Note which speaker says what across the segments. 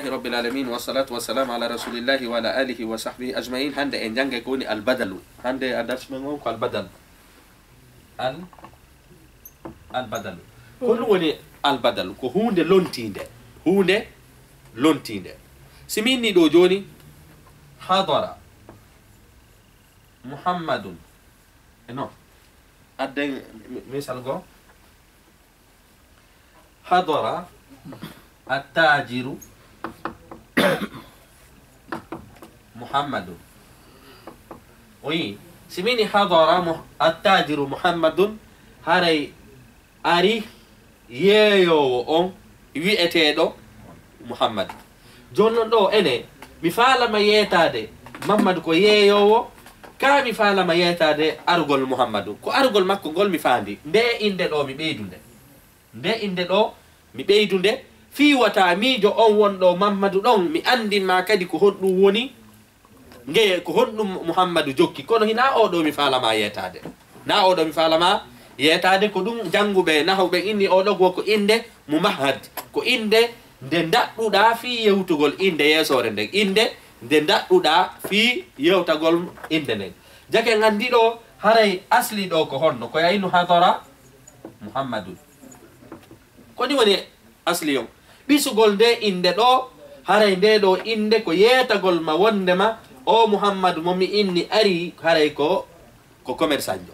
Speaker 1: رب العالمين والصلاة والسلام على رسول الله وعلى آله وصحبه أجمعين. هند إن جنگ يكون البدل، هند أدرس منهم البدل، البدل كل وني البدل كهون لونتين ده، هون لونتين ده. سميني دو جوني حضر محمد إنه أدين مثال جو حضر التاجر محمد. وي سميني حضر التاجر محمد هاري أري ييو أم ويأتيدو محمد جونن دو إني مفعل ما يتادي محمد كو ييو كا مفعل ما يتادي أرجل محمد كو أرجل مكو قول مفاندي ده إند دو مبيدون ده إند دو مبيدون ده في وتعميد أون دو محمد دون مي أندي ما كدي كو هدو وني nge ko honɗum muhammadu jokki kono hina oɗo mi falama yetade na oɗo mi falama yetade ko ɗum janguɓe nahawɓe inni oɗo go ko inde mumahad ko inde nde daɗɗuɗa fi yewtugol inde yesore nden inde nde daɗɗuɗa fi yewtagol inde nden jake gandi ɗo haray asli ɗo ko honno ko yayno hadara muhammadun koni woni asli on ɓisugol nde inde ɗo haray nde ɗo inde ko yetagol ma wondema o muhammadu momi inni ari haray ko commerçant jo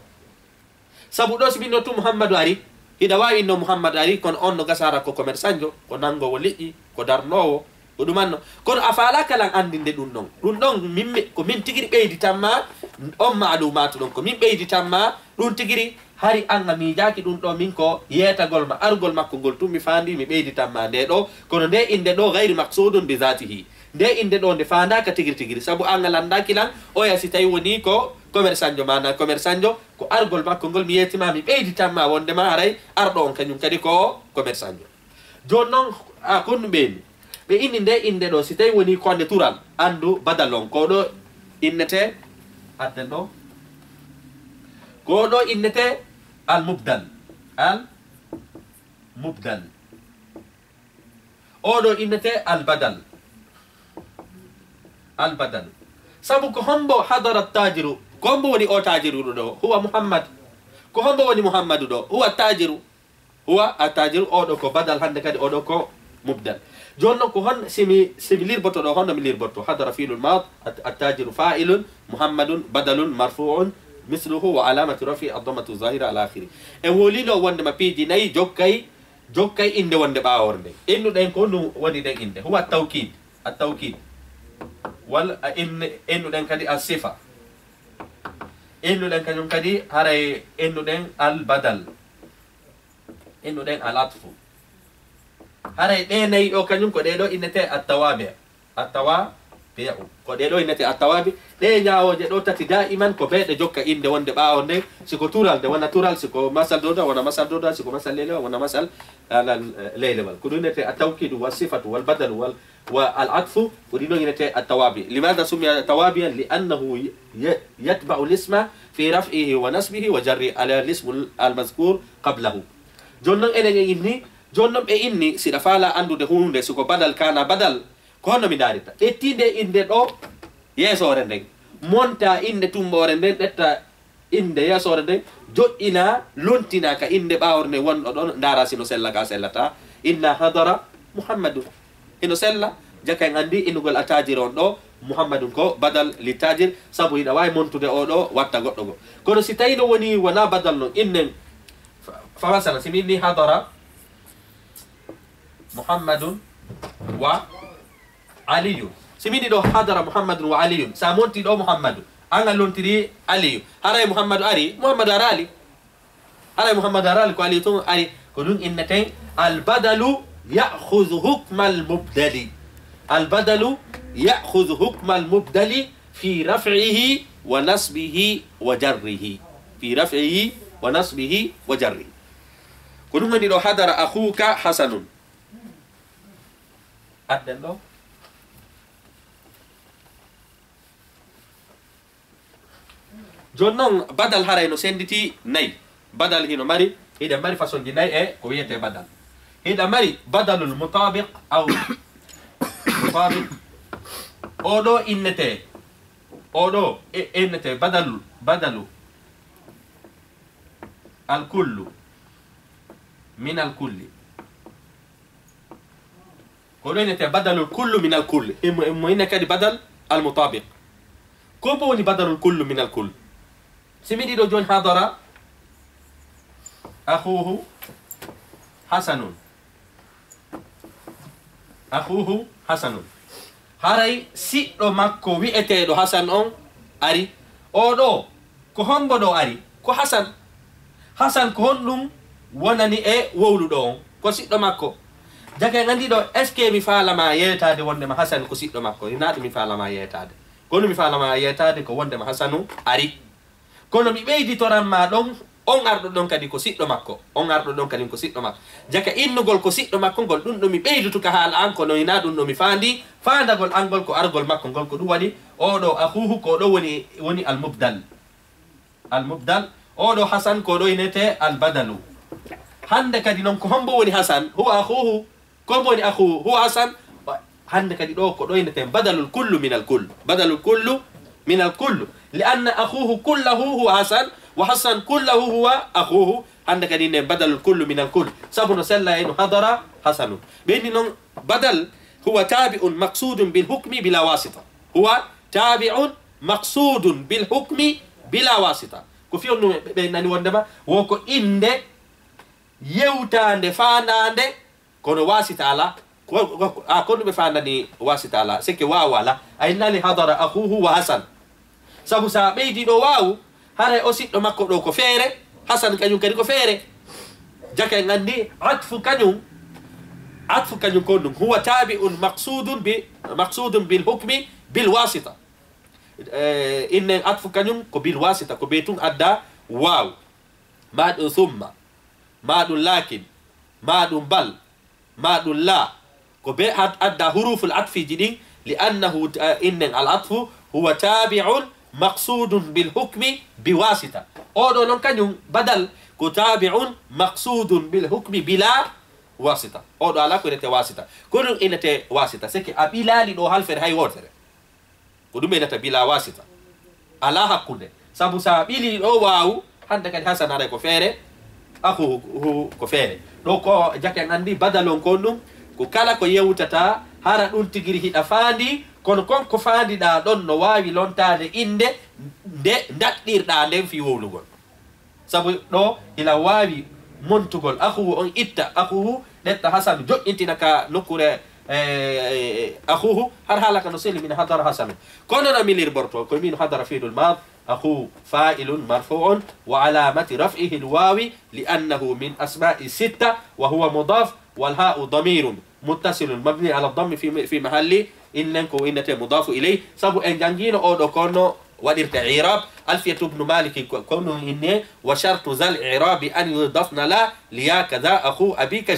Speaker 1: sabu ɗo sibinno tu muhammadu ari hiɗa wawi no muhammadu ari kono on no gasara ko commerçant jo ko nangowo liƴƴi ko darnowo ko ɗumanno kono a faala kalan andinde ɗum ɗon ko min tigiri ɓeyditanma on maalumatu ɗon ko min ɓeyditanma ɗum tigiri hari anga miijaki ɗum ɗo min ko yetagol ma argol makko ngol tum mi fandi mi ɓeyditanma nde ɗo kono nde inde ɗo gayri maksudun bi zatihi nde inde ɗo nde fandaka tigiri tigiri sabu anga landakilan oya si tawi woni ko commerçant jo mana commerçant jo ko argol makko ngol mi yetima mi ɓeyditanma wondema haray arɗo on kañum kadi ko commerçant jo joni noon a konnu ɓeni ɓe inni nde inde ɗo si tawi woni konde tural andu badal on ko ɗo innete adden ɗo ko ɗo innete al mubdal oɗo innete al badal sabu ko hombo hadara tajiru ko hombo woni o tajiru ɗo huwa muhammad ko hombo woni muhammadu ɗo huwa attajiru oɗo ko badal hande kadi oɗo ko mubdal joni noon ko hon simi lirboto ɗo honno mi lirboto hadara filul mad attajiru fa'ilun muhammadun badalun marfu'un misluhu wa alamati rafi ad-dammatu zahira ala akhiri en wolino wonde ma piiji nayi jokkay inde wonde ɓawor nde ennuɗen ko ɗum woni ɗen inde huwa at-tawkid wal ennuɗen kadi as-sifa ennuɗen kañum kadi haray ennuɗen al-badal ennuɗen al-atfu haray ɗe nayi ɗo kañum ko ɗeɗo innete at-tawabi ko ɗeɗo innete at-tawabi ɗe ñawoje ɗo tati daiman ko beeɗe jokka inde wonde ɓawo nde siko tural nde wona tural siko masal doda wona masal doda siko masal leylewal wona masal leylewal ko ɗum innete at-tawkidu wa sifatu wal badalu wa al-atfu ko ɗiɗo innete at-tawabi limada summiya tawabiyan li annahu yatba'u l-isma fi raf'ihi wa nasbihi wa jarri ala l-ismu al-mazkur qablahu joni noon enen inni joni noon ɓe inni siɗa faala andude hunde siko badal kana badal ko honno mi darita ƴettinde inde ɗo yesore nden monta inde tumbore nden ɗetta inde yesore nden joƴƴina lontina ka inde ɓawor nde wonɗo ɗon dara sino sella ka sellata inna hadara muhammadu ino sella jaka en andi innugol attajir on ɗo muhammadun ko badal li tajir sabu hiɗa wawi montude oɗo watta goɗɗo go kono si tawi no woni wona badal noon innen fa masala simi inni hadara muhammadun wa aliyun simini ɗo hadara muhammadun wa aliyun sa monti ɗo muhammadu an a lontiri aliyu haray muhammadu ari muhammadu arali haray muhammadu arali ko aliyu ton ari ko ɗum inneten albadalu ya'khudhu hukma almubdali albadalu ya'khudhu hukma almubdali fi raf'ihi wa nasbihi wa jarrihi fi raf'ihi wa nasbihi wa jarrihi ko ɗum woni ɗo hadara akhuka hasanun adden ɗo joni noon badal haray no senditi nayi badal hino mari hiɗe mari façon ji nayi e ko wiyete badal hiɗa mari badalul mutabiq aw المطابق أودو إنتي أودو إنتي بدل الكل من الكل أودو إنتي بدل الكل من الكل إما إنك بدل المطابق كوبوني بدل الكل من الكل سميدي دو جون حضر أخوه حسن أخوه حسن هاي سيدو مكو ويأتي دو حسن أون أري أو دو كهون بدو أري كو حسن كهون لهم وناني وولو دو كو سيدو مكو جاكي غاندي دو اسكي مفالا ما يتادي وندما حسن كو سيدو مكو ينادي مفالا ما يتادي kono mi falama yetade ko wondema hasanu ari kono mi ɓeydi toranma ɗon on arɗo ɗon kadi ko siɗɗo makko on arɗo ɗon kadi ko siɗɗo makko jaka innugol ko siɗɗo makko ngol ɗum ɗo mi ɓeydutuka haala an kono ina ɗum ɗo mi faandi faandagol angol ko argol makko ngol ko ɗum waɗi oɗo ahuhu ko ɗo woni almubdal oɗo hasan ko ɗo inete albadalu hande kadi noon ko hombo woni hasan huwa ahuhu kombo woni ahuhu huwa hasan hande kadi ɗo ko ɗo inete badalul kullu min alkull badalul kullu min alkull لأن أخوه كله هو حسن وحسن كله هو أخوه عندك دين بدل الكل من الكل سبنا سلا إنه حضر حسن بين بدل هو تابع مقصود بالحكم بلا واسطة هو تابع مقصود بالحكم بلا واسطة كفي إنه بينني وندما وكو إند يوتاند فاند كون واسطة على كون بفاندني واسطة على سكي واوالا أين لي حضر أخوه وحسن sabu sa ɓeydi ɗo waawu haray o siɗɗo makko ɗo ko feere hasan kañum kadi ko feere jaka en anndi atfu kañum ko ɗum huwa tabi'un maqsudun bil hukmi bil wasita innen atfu kañum ko bil wasita ko ɓe tun adda waaw ma ɗum summa ma ɗum lakin ma ɗum bal ma ɗum la ko ɓe adda huruful atfiji ɗin li annahu innen al atfu huwa tabi'un مقصود بالحكم بواسطة أو نون كانيوم بدل كتابع مقصود بالحكم بلا واسطة أو على كل واسطة كل إن واسطة سك أبيلا لدو هالفر هاي واتر كدوم إن بلا واسطة على هكذا سبب سابيلي أو واو عندك الحسن على كفارة أخو هو كفارة لو كو جاك عندي بدل كونم كلا كو يوتتا هارا دون تجري أفاندي kono konko faandiɗa ɗon no waawi lontade inde nde daɗɗirɗa nden fi wowlugol sabu ɗo ila waawi montugol ahuhu on itta ahuhu ɗetta hasanu joƴƴintina ka nokkure ahuhu har haalaka no seli min hadara hasanu kono no milirborto ko min hadara fiidul mad أخوه فاعل مرفوع وعلامة رفعه الواو لأنه من أسماء الستة وهو مضاف والهاء ضمير متصل مبني على الضم في محل إنكو إنته مضاف إليه سبو إن جانجين أو دكونو ودرت إعراب ألفية ابن مالك كونه إنه وشرط ذا الإعراب أن يضفن لا ليا كذا أخو أبيك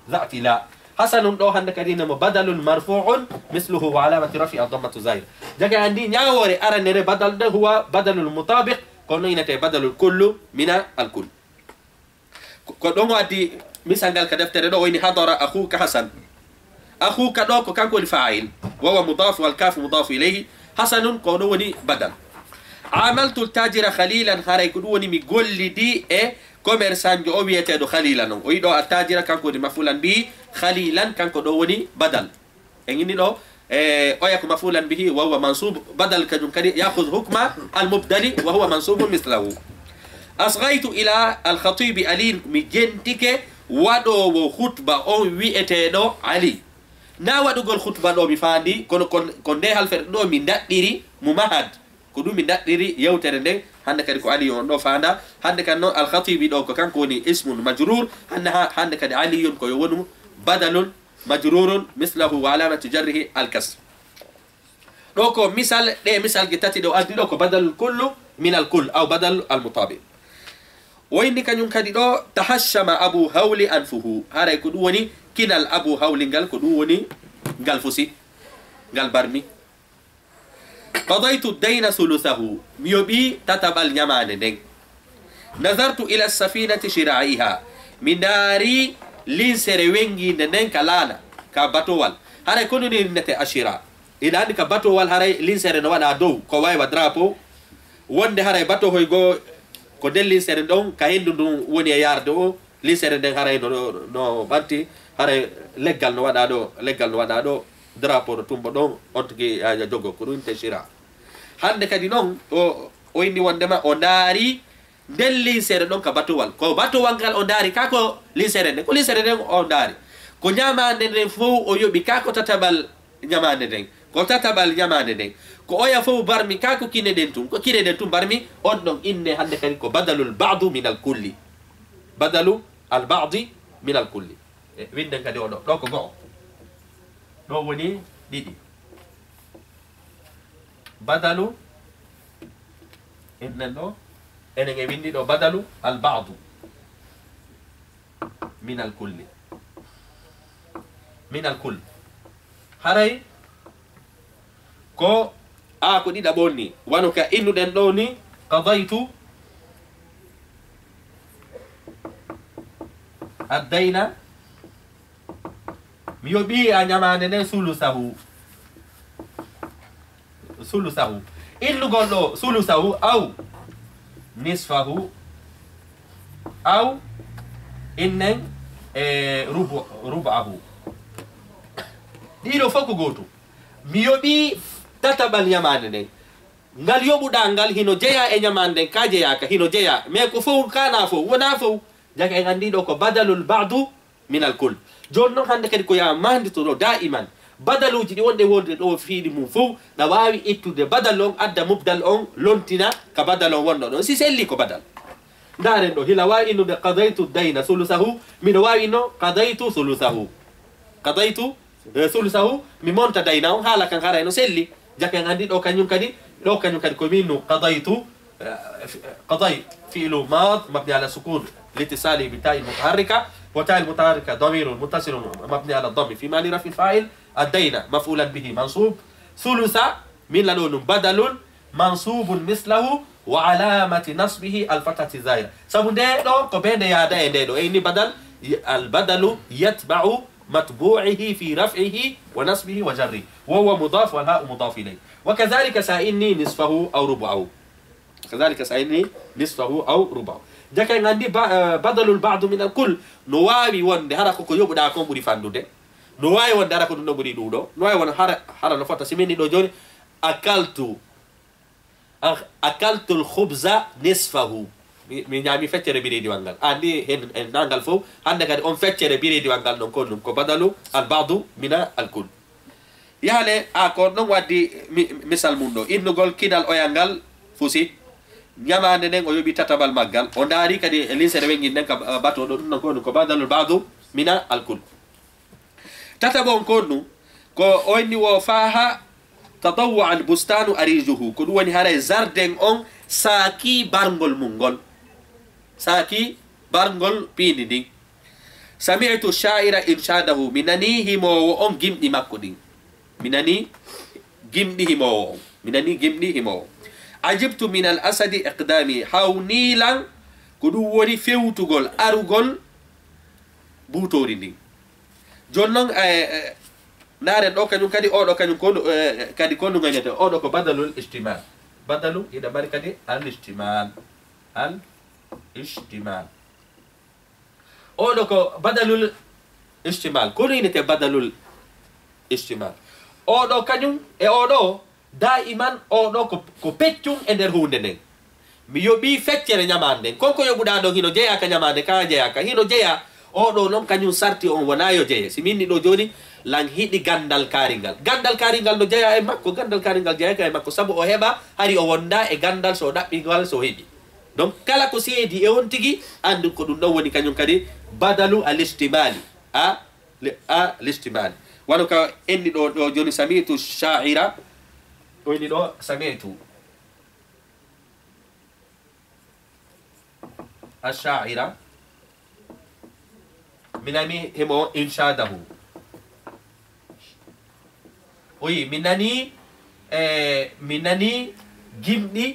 Speaker 1: ذات لا حسن لو عندك دين بدل مرفوع مثله وعلامة رفع الضمة زائر جاك عندي ناوري أرى نرى بدل ده هو بدل المطابق كونه إنته بدل الكل من الكل كونه أدي مثال قال كدفتر ده وين حضر أخوك حسن أخوك دوك كان كل فاعل وهو مضاف والكاف مضاف إليه حسن كونوني بدل عملت التاجر خليلا هاري كونوني ميقول لي دي كوميرسان جو أوبيته دو خليلا نو ويدو التاجر كان كوني مفعولا به خليلا كان كونوني بدل إنني دو أيك مفعولا به وهو منصوب بدل كجم كدي يأخذ حكم المبدل وهو منصوب مثله أصغيت إلى الخطيب ألين مجنتك ودو خطبة أو ويئته دو علي na waɗugol khutba ɗo mi faandi kono ko nde halfere ɗo mi daɗɗiri mumahad ko ɗum mi daɗɗiri yewtere nden hande kadi ko ali on ɗo faanda hande kadi noon alkhatibi ɗo ko kanko woni ismun majrur hande kadi aliyun koyo wonu badalun majrurun mislahu wa alamatu jarrihi alkasr ɗo ko misal ɗe misal ge tati ɗo addi ɗo ko badalul kullu min alkull aw badal almutabi woyni kañum kadi ɗo tahashshama abu hawli anfuhu haray ko ɗum woni kinal abu hawli ngal ko ɗum woni ngal fusi ngal barmi qadaytu dayna sulusahu mi yoɓi tataɓal ñamande nden nazartu ila safinati shira'iha mi daari linsere wenginde nden ka laana ka batowal haray kono ni nete ashira ila andi ka bato wal haray linsere no wada dow ko waywa drapeau wonde haray bato hoy go ko del linsere don ka hendu dum woni e yarde o linsere den haray no banti haray leggal no wada do drapeau do tumbo don on tigi ya jogo ko dum te shira hande kadi non o inni wondema o ndaari del linsere don ka bato wal ko bato wangal o ndaari kako linsere den ko linsere den o ndaari ko ñamande den fof o yoɓi kako tatabal ñamande den ko tatabal ñamande den ko oya fof barmi kako kine den tum ko kine den tum barmi on ɗon inne hande kadi ko badalul badu min al kulli badalu al badi min al kulli winden kadi oɗo ɗo ko go'o ɗo woni ɗiɗi badalu innen ɗo enen e windi ɗo badalu al badu min al kulli min al kull haray ko ko ɗiɗa ɓonni wano ka innuɗen ɗo ni qadaytu addayna mi yoɓi a ñamande nden sulusahu innugol ɗo sulusahu aw nisfahu aw innen e rubahu ɗiɗo fof ko goto mi yoɓi tataɓal ñamande nden ngal yoɓuɗa ngal hino jeeya e ñamande nden ka jeeyaka hino jeeya mais ko fof kana fof wona fof jaka en andi ɗo ko badalul badu min al kul joni noon hande kadi ko ya mandito ɗo daiman badaluji ɗi wonɗe wonde ɗo fiiɗi mum fof na wawi ittude badal on adda mubdal on lontina ka badal on wonɗo ɗon si selli ko badal ndaren ɗo hila wawi innude qadaytu dayna sulusahu miɗo wawi no qadaytu sulusahu qadaytu sulusahu mi monta dayna on haala kan hara no selli jaka en andi ɗo kañum kadi ko minnu qadaytu قضي فعل ماض مبني على سكون لاتصاله بتاء المتحركه وتاء المتحركه ضمير متصل مبني على الضم في محل رفع فاعل الدين مفعولا به منصوب ثلث من لون بدل منصوب مثله وعلامه نصبه الفتحه الظاهره سبون دو كو بين يا دو اني بدل البدل يتبع متبوعه في رفعه ونصبه وجره وهو مضاف والهاء مضاف اليه وكذلك سائني نصفه او ربعه كذلك سأيني نصفه أو ربعه جاكا عندي بدل البعض من الكل نواوي وند هراكو كو يوبدا كون بودي فاندوده نواوي وند هراكو دو بودي دودو نواوي وند هرا نفتا سيميني دو جوني أكلت الخبز نصفه من ñami feccere biredi wangal andi hen nangal fo hande kadi on feccere biredi wangal non ko ko badalu al ba'du mina al kull yale ko non waddi misal mundo innugol kidal oyangal fusi ñamande nden o yoɓi tatabal maggal o ndaari kadi linsere wengi nden ka bato ɗo ɗum non ko badalul ba'du mina al kull tatabo on konnu ko oyni wo faha tadawwa al bustanu arijuhu ko ɗum woni haray jardin on saaki barngol mum barngol piindi ndin sami'tu sha'ira irshadahu mi nani himowo on gimɗi makko ɗin mi nani gimɗi himowo ajibtu min al asadi iqdami hawnilan ko ɗum woni fewtugol arugol buutori ndin joni noon naren ɗo kañum kadi oɗo kañum kadi ko ɗum gañete oɗo ko badalul istimal badalu ina mari kadi al istimal oɗo ko badalul istimal kono inete badalul istimal oɗo kañum e oɗo daiman oɗo ko peccum e nder hunde nden mi yoɓi feccere ñamande nden konko yoɓuɗa ɗo hino jeeyaka ñamande ka jeeyaka hino jeeya oɗo noon kañum sarti on wona yo jeeye si minni ɗo joni lan hiɗi gandal karingal no jeeya e makko gandal karingal jeeyaka e makko saabu o heɓa hari o wonda e gandal so ɗaɓɓigal so heɓi donc kala ko seedi e on tigui andu ko ɗum ɗon woni kañum kadi badalu al istimali l'istimali wano ka enni ɗo joni samitu sha'ira oyni ɗo samitu الشاعر minani hemo inshadahu oyi minani gimɗi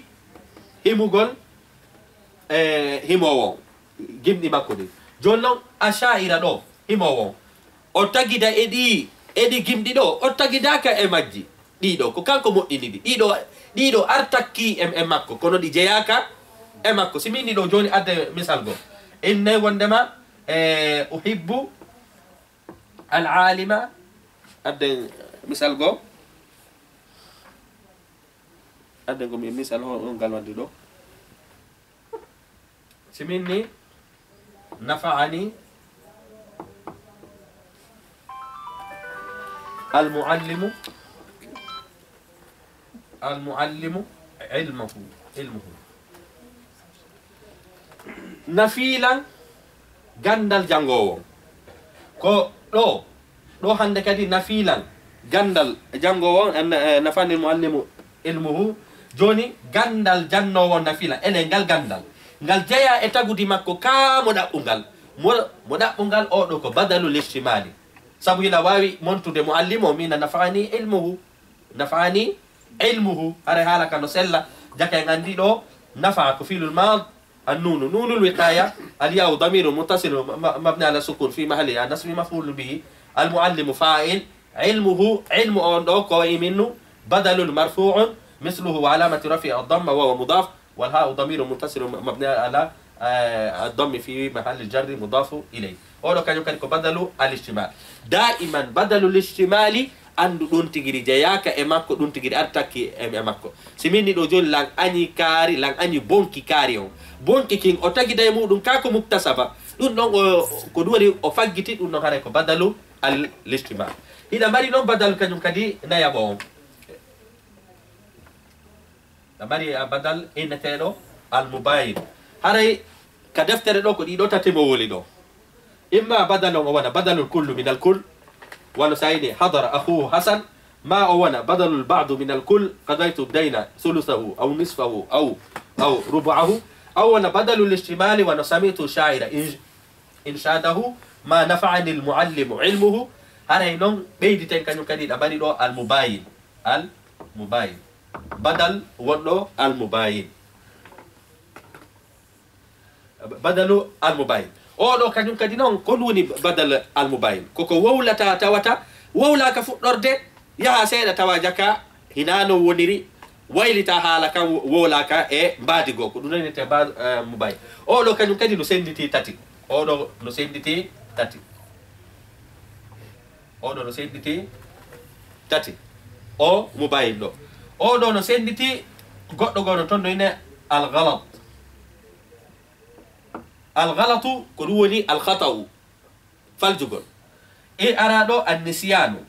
Speaker 1: himugol himowo gimɗi makko ɗi joni noon a sha'ira ɗo himowo o tagida e edi gimɗi ɗo o tagidaka e majji ɗiɗo ko kanko moƴƴini ɗi ɗiɗo artakki e makko kono ɗi jeyaka e makko si min ɗiɗo joni adde misal go inne wondema uhibbu al alima adde misal go adde go mi misal on ngal waddi ɗo si min ni nafa'ani المعلم علمه نفيلا غندال جانغو ko ɗo hande kadi nafilan gandal jangowo nafani almuallimu ilmuhu joni gandal jannowo nafila ene ngal gandal ngal jeeya e tagudi makko ka mo ɗaɓɓungal mo ɗaɓɓungal oɗo ko badalu l'ihtimali sabu hila wawi montude muallimo mina nafani ilmuhu are haala ka no sella jaka en andi ɗo nafa ko filul mad النون نون الوقاية الياء ضمير متصل مبني على سكون في محل نصب مفعول به المعلم فاعل علم أو منه بدل مرفوع مثله وعلامة رفع الضمة وهو مضاف والهاء ضمير متصل مبني على الضم في محل الجر مضاف إليه أولو كان يمكن بدل الاجتماع دائما بدل الاجتماع andu ɗum tigiri jeyaka e makko ɗum tigiri artakki e makko simini ɗo joni lan añi kaari lan añi bonki kaari on bonki kin o tagida e muɗum kako muktasaba ɗum ɗon ko ɗum waɗi o faggiti ɗum ɗon haray ko badalu al listima hiɗa mari noon badalu kañum kadi nayaɓo on ɗa mari a badal inneteɗo al mubayid haray ka deftere ɗo ko ɗiɗo tatimo woli ɗo imma badal on o waɗa badalul kullu min al kull wala sayni hadara akhuhu hasan ma awana badalul ba'd min al-kull qadaytu ad-dayna thuluthahu aw nisfahu aw rubu'ahu aw ana badalul ihtimali wa nasamitu sha'ira inshadahu ma nafa'ani al-muallimu ilmuhu haray non beyditen kanyum kadi da bari do al-mubayyin badal wonɗo al-mubayyin badalu al-mubayyin oɗo kañum kadi noon ko woni badal almubayin koko wowlata tawata wowlaka fuɗɗorde yaha seeɗa tawa jaka hinano woniri waylita haala kam wowlaka e mbaadigo ko ɗum nanete mubayin oɗo kañum kadi no senditi tati oɗo no senditi tati o mubayin ɗo oɗo no senditi goɗɗo gono toon no ine algalat الغلط كروني الخطأ فالجبر إيه أرادو النسيان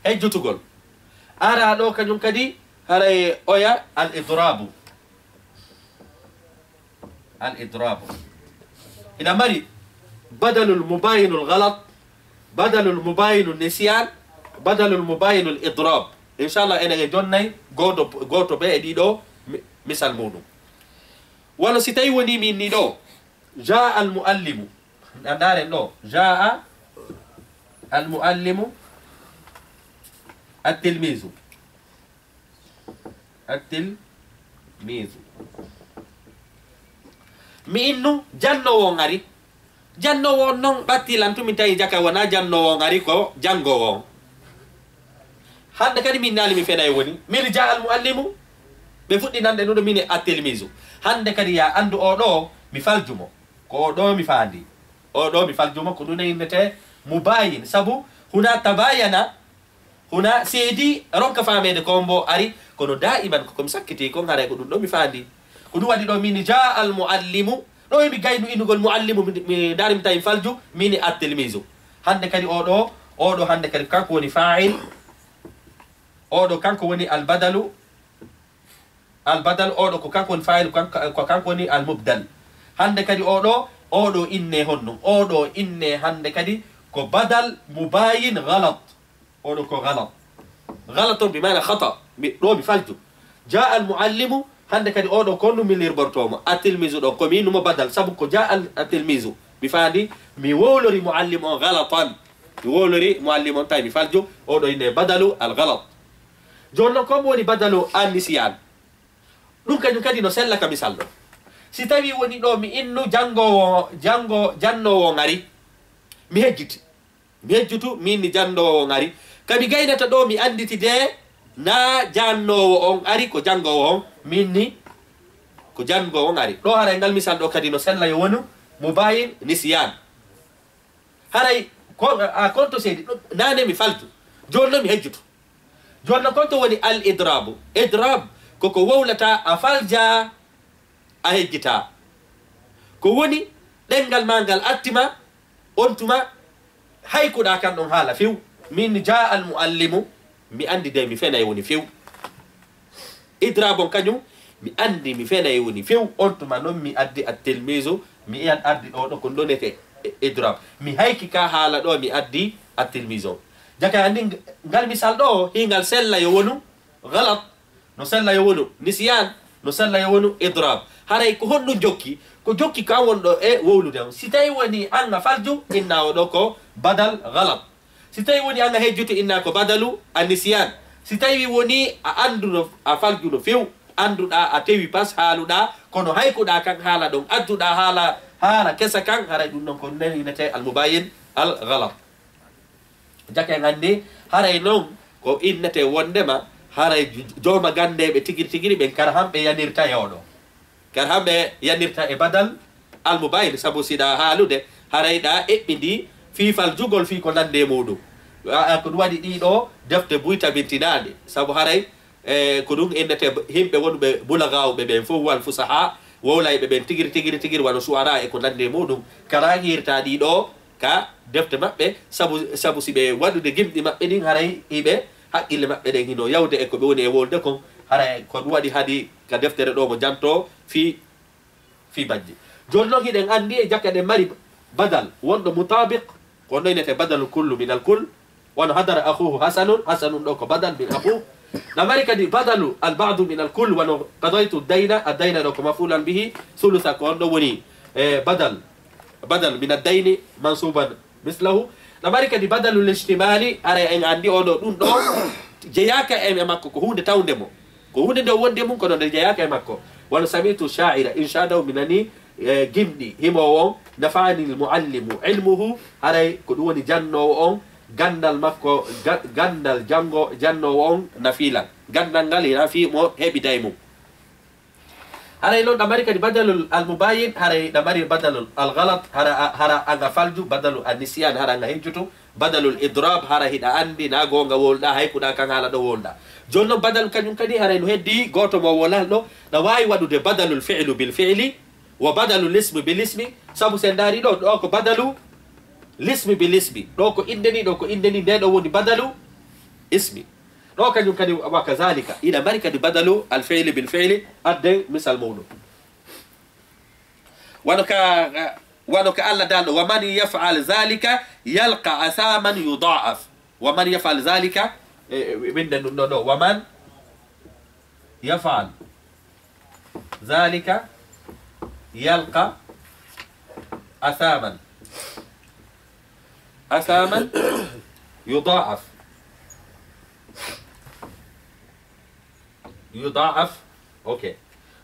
Speaker 1: هجو تقول أرادو كنجم كدي هري أويا الإضراب إذا مري بدل المباين الغلط بدل المباين النسيان بدل المباين الإضراب إن شاء الله أنا جوني غوتو بيدي دو مثال مونو ولو ستاي وني مني دو جاء المؤلم ندار دو جاء المؤلم التلميذ mi innu jannowo ngari jannowo non battilan tumi tawi jaka wona jannowo ngari ko jangowo hande kadi min naali mi feɗay woni min ja almuallimu ɓe fuɗɗi nande nuɗo min attelmisu hande kadi ya andu oɗo mi faljumo ko oɗo mi faandi oɗo mi faljumo ko ɗum innete mubayin sabu huna tabayana huna seedi ronka famede kombo ari kono daiman komi sakkiti kon haray ko ɗum ɗo mi faandi ko ɗum waɗi ɗo min ja almuallimu ɗo mi gaynu innugol muallimu mi dari mi tawi falju min attelmisu hande kadi oɗo hande kadi kanko woni fa'il oɗo kanko woni albadalu oɗo ko kanko woni fa'il ko kanko woni almubdal hande kadi oɗo inne honno oɗo inne hande kadi ko badal mubayin galat oɗo ko galat on bimana khata ɗo mi falju ja almuallimu hande kadi oɗo ko no mi lirbortomo atilmisu ɗo komi innumo badal sabu ko ja atilmisu mi faandi mi wowlori muallim on galatan mi wowlori muallim on tawi mi falju oɗo inne badalu al galat joni noon komo woni badalu annisiyan ɗum kañum kadi no sella ka misal ɗo si tawi woni ɗo mi innu jannowo ngari mi hejjiti mi hejjutu min ni jannowo on ari kami gaynata ɗo mi anditi de na jannowo on ari ko jangowo on min ni ko jangowo on ari ɗo haray ngal misal ɗo kadi no sella yo wonu mobayil nisyan haray konto seedi nane mi faltu jonno mi hejjutu jonno konto woni al idrabu idrab koko wowlata a falja a hejjita ko woni ɗengal ma ngal attima on tuma haykuɗa kan ɗon haala few min ja al muallimu mi andi de mi fenay woni few idrabon kañum mi andi mi fenay woni few on tuma noon mi addi at tilmiso mi iyan ardi ɗo ɗo ko donete idrab mi hayki ka haala ɗo mi addi at tilmiso jaka andi ngal misal ɗo hingal sella yo wonu galat no sella yo wonu nisyan no sella yo wonu idrab haray ko honɗum jokki ko jokki ka wonɗo e wowlude on si tawi woni anga falju inna o ɗo ko badal galat si tawi woni anga hejjude inna ko badalu a nisyan si tawi woni a anduno a faljuno few anduɗa a tewi pas haaluɗa kono haykuɗa kan haala ɗon adduɗa haala kesa kan haray ɗum ɗon ko nenete almubayin al galat jake gandi haray noon ko innete wondema haray jooma gandeɓe tigiri tigiri ɓen kara hamɓe yanirta e oɗo kar hamɓe yanirta e badal almubayin saabu siɗa haalude harayɗa eɓɓidi fiifal jugol fi ko nande muɗum ko ɗum waɗi ɗiɗo defte buyta bintinaɗe saabu haray ko ɗum innete himɓe wonɓe bulagawɓe ɓen fof wal fusaha wowlayɓe ɓen tigiri tigiri tigiri wano suara e ko nande muɗum kara hirta ɗiɗo ka defte maɓɓe saabu siɓe waɗude gimɗi maɓɓe ɗin haray hiɓe haqqille maɓɓe ɗen hino yawde e ko ɓe woni e wolde kon haray ko ɗum waɗi haadi ka deftere ɗo mo janto fi bajji joni noon hiɗen andi e jakka ɗen mari badal wonɗo mutabiq ko noynete badalu kullu min al kull wono hadara akhuhu hasanun ɗo ko badal min akhuh na mari kadi badalu al badu min al kull wono qadaytu dayna addayna ɗo ko mafulan bihi sulusa ko on ɗo woni badal min addayni mansuban mislahu na mari kadi badalu l ijtimali ara en andi oɗo ɗum ɗo jeyaka e makko ko hunde tawde mo ko hunde nde wonde mum kono nde jeyaka e makko wono samitu sha'ira inshadaw mi nani gimɗi himowo on nafani l muallimu ilmuhu haray ko ɗum woni jannowo on gandal makko gandal jannowo on nafilan gandal ngal ina fi mo heɓiday mum haray noon ɗamari kadi badalul almubayin haray ɗamari badalul algalat hara anga falju badalu annisyan hara anga hejjutu badalul idrab hara hiɗa andi na gonga wolɗa haykuɗa kan haala ɗo wolɗa joni noon badal kañum kadi haray no heddi goto mo wolal ɗo no wawi waɗude badalul fi'lu bil fi'li wa badalu lismi bil ismi saabu sen daari ɗo ɗo ko badalu lismi bil ismi ɗo ko indeni ɗo ko indeni nde ɗo woni badalu ismi ɗo kañum kadi wa kazalika ina mari kadi badalu al fi'li bil fi'li adde misal muɗum wano ka allah dalɗo wa man yaf'al zalika yalqa asaman yuda'af wa man yaf'al zalika winden ɗum ɗo ɗo wa man yaf'al zalika yalqa asaman yuda'af ok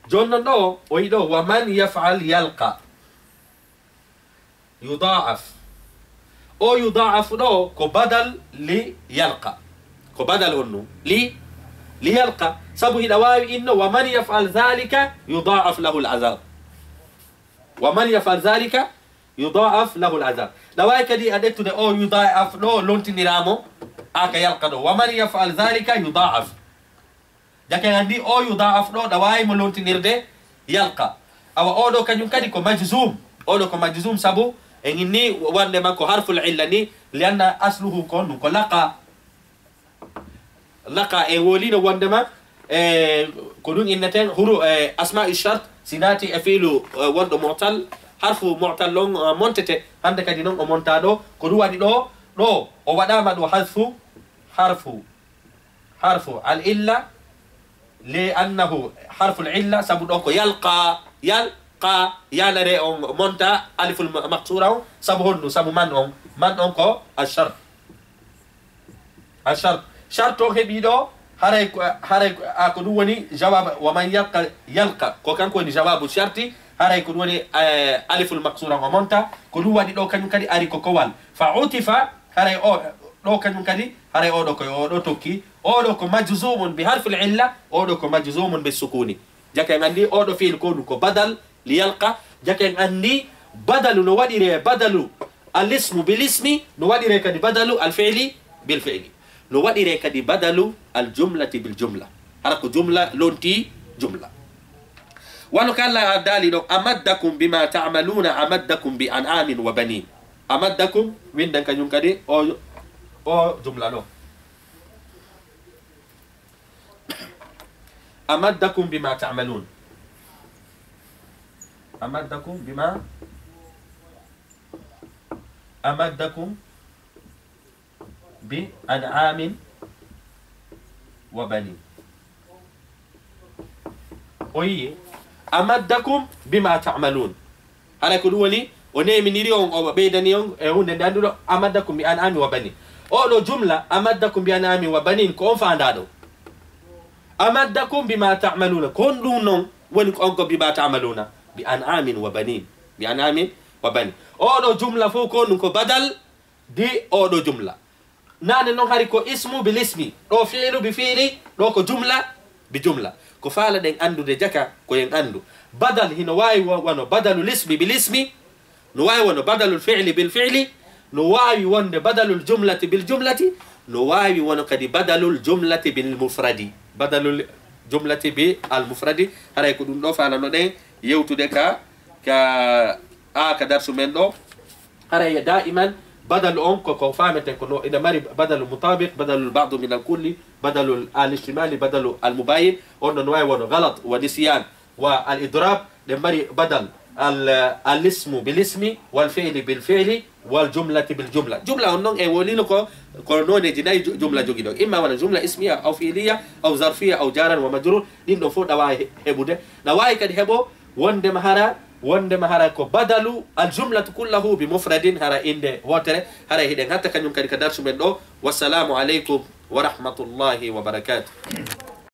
Speaker 1: joni noon ɗo o wi ɗo wa man yaf'al yalqa yuda'af o yuda'af ɗo ko badal li yalqa ko badal on ɗum li yalqa sabu hiɗa wawi inno wa man yaf'al dhalika yuda'af lahu l'azab wa man yaf'al dhalika yuda'af lahu l'azab ɗa wawi kadi a ɗettude o yuda'af ɗo lontiniramo aka yalqa ɗo wa man yaf'al dhalika yuda'af jake andi o yuda'af ɗo ɗa wawi mo lontinirde yalqa awa oɗo kañum kadi ko majzum oɗo ko majzum sabu en inni wonde makko harful illa ni lianna asluhu kon ɗum ko laqa e wolino wondema ko ɗum inneten huru asma'i shart sinati e fiilu wonɗo mu'tal harfu mu'tal lon montete hande kadi noon o monta ɗo ko ɗum waɗi ɗo o waɗama ɗo harfu al illa li annahu harfu l illa sabu ɗo ko yalqa yanare on monta aliful maksura on sabu honɗum sabu man on ko ashart shart o heeɓi ɗo haray ko ɗum woni jawab wa man yalqa ko kanko woni jawabu sharti haray ko ɗum woni aliful maksura o monta ko ɗum waɗi ɗo kañum kadi ari ko kowal fa utifa هري أو كان كدي هري أو دوكو أو دوكي أو دوكو مجزوم بحرف العلة أو دوكو مجزوم بالسكون جاكن عندي أو دو فيل كونكو بدل ليلقى جاكن عندي بدل نوادي بدل الاسم بالاسم نوادي كدي بدل الفعل بالفعل نوادي كدي بدل الجملة بالجملة هركو جملة لونتي جملة ولو كان لا دالي لو أمدكم بما تعملون أمدكم بأنعام وبنين أمدكم وين دنك ينكدي أو جملة لو أمدكم بما تعملون أمدكم بما أمدكم بأنعام وبنين أي أمدكم بما تعملون هذا كلوني ونيم نيريون أو بيدنيون هون ندندو أمدكم بأنعام وبنين أولو جملة أمدكم بأنعام وبنين كون فاندادو أمدكم بما تعملون كون لونون ونكونكم بما تعملون بأنعام وبنين بأنعام وبنين أولو جملة فوقون بدل دي أولو جملة نان نون هاريكو اسمه بالاسم لو فعل بفعل لو جملة بجملة كفالة دين أندو دي جاكا كوين أندو بدل هنا واي وانو بدل الاسم بالاسم نواي وانو بدل الفعل بالفعل نواي وانو بدل الجملة بالجملة نواي وانو كدي بدل الجملة بالمفرد بدل الجملة بالمفرد هذا يكون نوفا على نودين يوتو ديكا كدرس من دو هذا دائما بدل كو فاهمتين كنو إذا مري بدل مطابق بدل البعض من الكل بدل الاجتمالي بدل المباين قلنا نواي وانو غلط ونسيان والإضراب لمري بدل الاسم بالاسم والفعل بالفعل والجملة بالجملة جملة أنهم أولين كونون جناي جملة جوجيدو إما وانا جملة اسمية أو فعلية أو ظرفية أو جارا ومجرور لأنه فوق نواي هبوده نواي كده هبو وند مهارا كو بدلوا الجملة كله بمفرد هرا إند واتر هرا هيدن حتى كان يمكن كدرس من دو والسلام عليكم ورحمة الله وبركاته